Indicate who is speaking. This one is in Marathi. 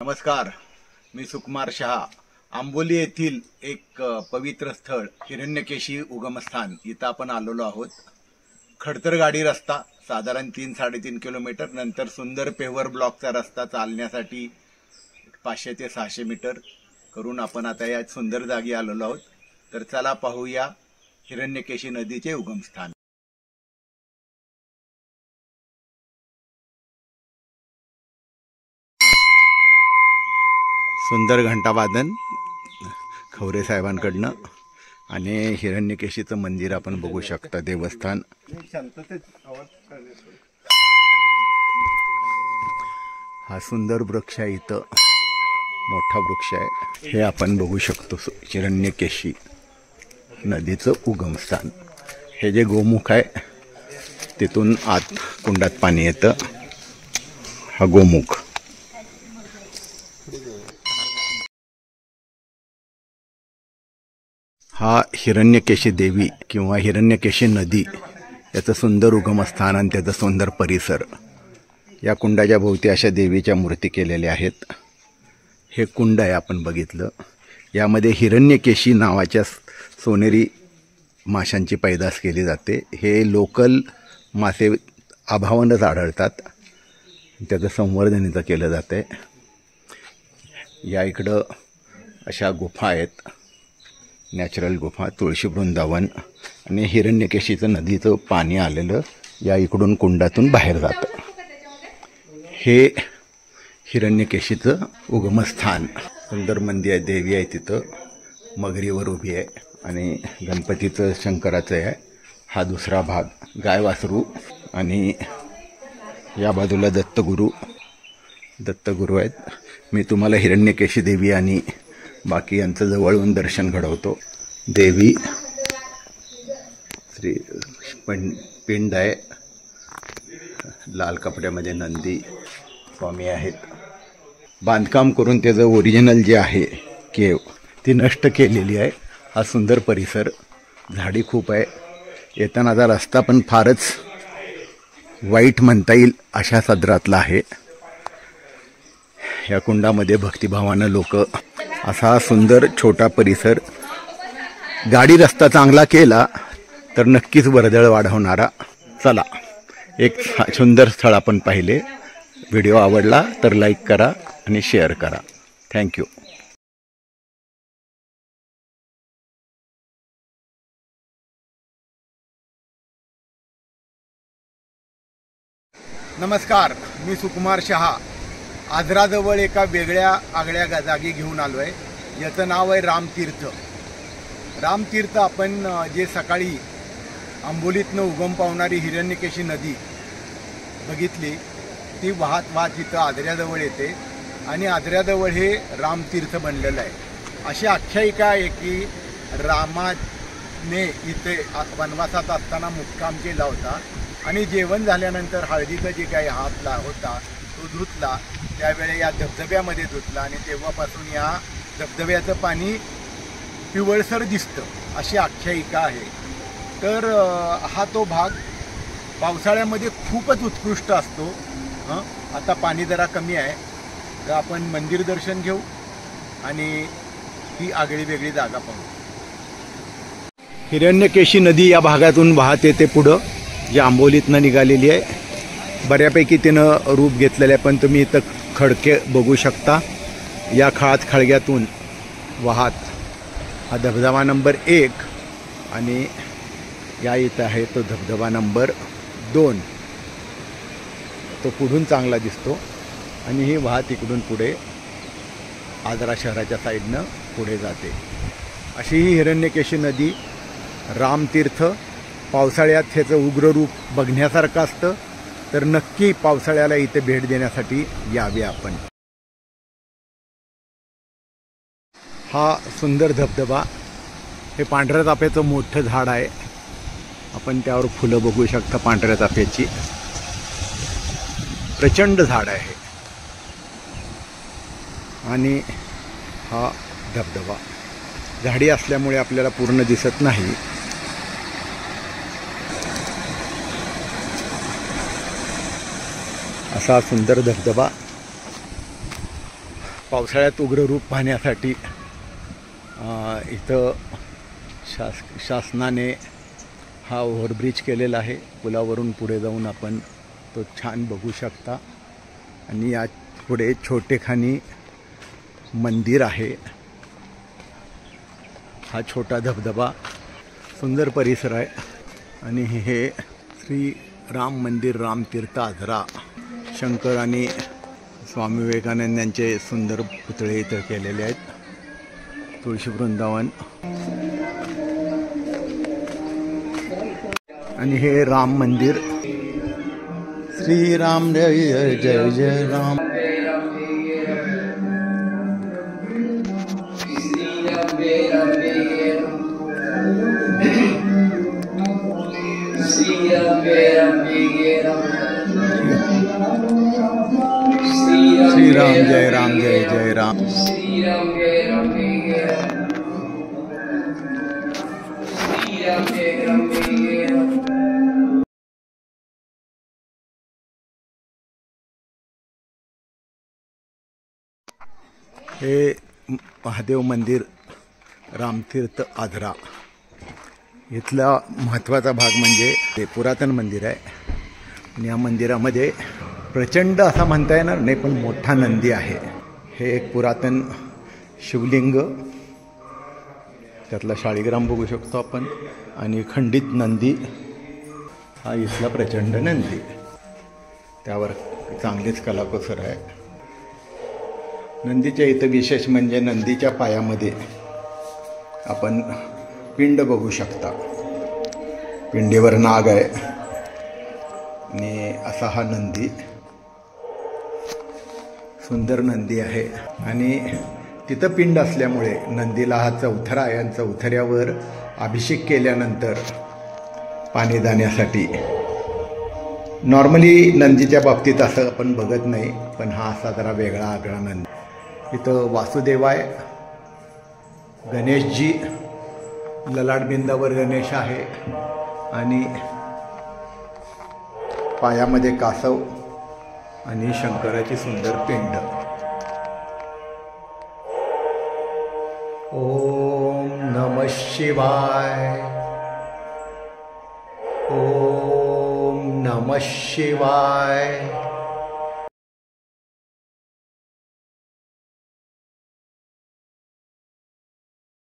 Speaker 1: नमस्कार, मी सुकुमार शहा. आंबोली येथील एक पवित्र स्थळ हिरण्यकेशी उगमस्थान इथं आपण आलेलो आहोत. खडतर गाडी रस्ता साधारण 3-3.5 किलोमीटर, नंतर सुंदर पेवर ब्लॉकचा रस्ता चालण्यासाठी 500 ते 600 मीटर करून आपण आता या सुंदर जागी आलेलो आहोत. तर चला पाहूया हिरण्यकेशी नदीचे उगमस्थान. सुंदर घंटावादन खवरे साहेबांकडनं आणि हिरण्यकेशीचं मंदिर आपण बघू शकता, देवस्थान. हा सुंदर वृक्ष आहे, इथं मोठा वृक्ष आहे. हे आपण बघू शकतो हिरण्यकेशी नदीचं उगमस्थान. हे जे गोमुख आहे तिथून आत कुंडात पाणी येतं. हा गोमुख. हा हिरण्यकेशी देवी किंवा हिरण्यकेशी नदी याचं सुंदर उगमस्थान आणि त्याचा सुंदर परिसर. या कुंडाच्या भोवती अशा देवीच्या मूर्ती केलेल्या आहेत. हे कुंड आहे आपण बघितलं. यामध्ये हिरण्यकेशी नावाच्या सोनेरी माशांची पैदास केली जाते. हे लोकल मासे अभावानंच आढळतात. त्याचं संवर्धन इथं केलं जातं. या इकडं अशा गुफा आहेत, नॅचरल गुफा, तुळशी वृंदावन. आणि हिरण्यकेशीचं नदीचं पाणी आलेलं या इकडून कुंडातून बाहेर जातं. हे हिरण्यकेशीचं उगमस्थान. सुंदर मंदिर आहे, देवी आहे तिथं मगरीवर उभी आहे आणि गणपतीचं शंकराचं आहे. हा दुसरा भाग, गाय वासरू. आणि या बाजूला दत्तगुरू आहेत. मी तुम्हाला हिरण्यकेशी देवी आणि बाकी यांचं जवळून दर्शन घडवतो. देवी श्री पिंड आहे, लाल कपड्यामध्ये नंदी स्वामी आहेत. बांधकाम करून त्याचं ओरिजिनल जे आहे केव ती नष्ट केलेली आहे. हा सुंदर परिसर, झाडी खूप आहे. येतानाचा रस्ता पण फारच वाईट म्हणता येईल अशा सदरातला आहे. या कुंडामध्ये भक्तिभावानं लोक, असा सुंदर छोटा परिसर. गाडी रस्ता चांगला केला तर नक्कीच वर्दळ वाढवणारा. चला, एक सुंदर स्थळ आपण पाहिले. व्हिडिओ आवडला तर लाईक करा आणि शेअर करा. थँक्यू. नमस्कार, मी सुकुमार शहा. आजराजवळ एका वेगळ्या आगळ्या जागी घेऊन आलो आहे. याचं नाव आहे रामतीर्थ. रामतीर्थ आपण जे सकाळी आंबोलीतनं उगम पावणारी हिरण्यकेशी नदी बघितली, ती वाहत इथं आजऱ्याजवळ येते आणि आजऱ्याजवळ हे रामतीर्थ बनलेलं आहे. अशी आख्यायिका आहे की रामाने इथे वनवासात असताना मुक्काम केला होता आणि जेवण झाल्यानंतर हळदीचा जे काही हात होता तो धुतला. त्यावेळी या धबधब्यामध्ये धुतला आणि तेव्हापासून या धबधब्याचं पाणी पिवळसर दिसतं, अशी आख्यायिका आहे. तर हा तो भाग पावसाळ्यामध्ये खूपच उत्कृष्ट असतो. आता पाणी जरा कमी आहे, तर आपण मंदिर दर्शन घेऊ आणि ही आगळी वेगळी जागा पाहू. हिरण्यकेशी नदी या भागातून वाहत येते पुढं, जी आंबोलीतनं निघालेली आहे. बऱ्यापैकी तिनं रूप घेतलेलं आहे, पण तुम्ही इथं खडके बघू शकता. या खळग्यातून वाहत हा धबधबा नंबर 1 आणि या इथं आहे तो धबधबा नंबर 2. तो पुढून चांगला दिसतो आणि ही वाहत इकडून पुढे आजरा शहराच्या साईडनं पुढे जाते. अशी ही हिरण्यकेशी नदी, रामतीर्थ. पावसाळ्यात ह्याचं उग्र रूप बघण्यासारखं असतं, तर नक्की पावसाळ्याला इथे भेट देण्यासाठी यावे आपण. हा सुंदर धबधबा. हे पांढऱ्या चाफ्याचं मोठं झाड आहे. आपण त्यावर फुलं बघू शकता पांढऱ्या चाफ्याची. प्रचंड झाड आहे. आणि हा धबधबा झाडी असल्यामुळे आपल्याला पूर्ण दिसत नाही. असा सुंदर धबधबा पावसाळ्यात उग्र रूप पाहण्यासाठी इथं शासनाने हा ओव्हरब्रिज केलेला आहे. पुलावरून पुढे जाऊन आपण तो छान बघू शकता. आणि या पुढे छोटेखानी मंदिर आहे. हा छोटा धबधबा, सुंदर परिसर आहे. आणि हे श्री राम मंदिर रामतीर्थ आजरा, शंकर आणि स्वामी विवेकानंद यांचे सुंदर पुतळे इथं केलेले आहेत. तुळशी वृंदावन. आणि हे राम मंदिर. श्रीराम जय जय जय राम. श्रीराम जय राम जय जय राम. हे महादेव मंदिर रामतीर्थ आजरा इथला महत्त्वाचा भाग म्हणजे ते पुरातन मंदिर आहे. आणि या मंदिरामध्ये प्रचंड असा म्हणता येणार नाही, पण मोठा नंदी आहे. हे एक पुरातन शिवलिंग, त्यातला शाळीग्राम बघू शकतो आपण. आणि खंडित नंदी, हा इथला प्रचंड नंदी. त्यावर चांगलीच कलाकुसर आहे. नंदीच्या इथं विशेष म्हणजे नंदीच्या पायामध्ये आपण पिंड बघू शकता. पिंडीवर नाग आहे. आणि असा हा नंदी, सुंदर नंदी आहे. आणि तिथं पिंड असल्यामुळे नंदीला हा चौथरा आहे. आणि चौथऱ्यावर अभिषेक केल्यानंतर पाणी जाण्यासाठी. नॉर्मली नंदीच्या बाबतीत असं आपण बघत नाही, पण हा असा जरा वेगळा आगळा नंदी. इथं वासुदेव आहे, गणेशजी, ललाटबिंदावर गणेश आहे. आणि पायामध्ये कासव आणि शंकराची सुंदर पिंड. ओम नमः शिवाय. ओम नमः शिवाय.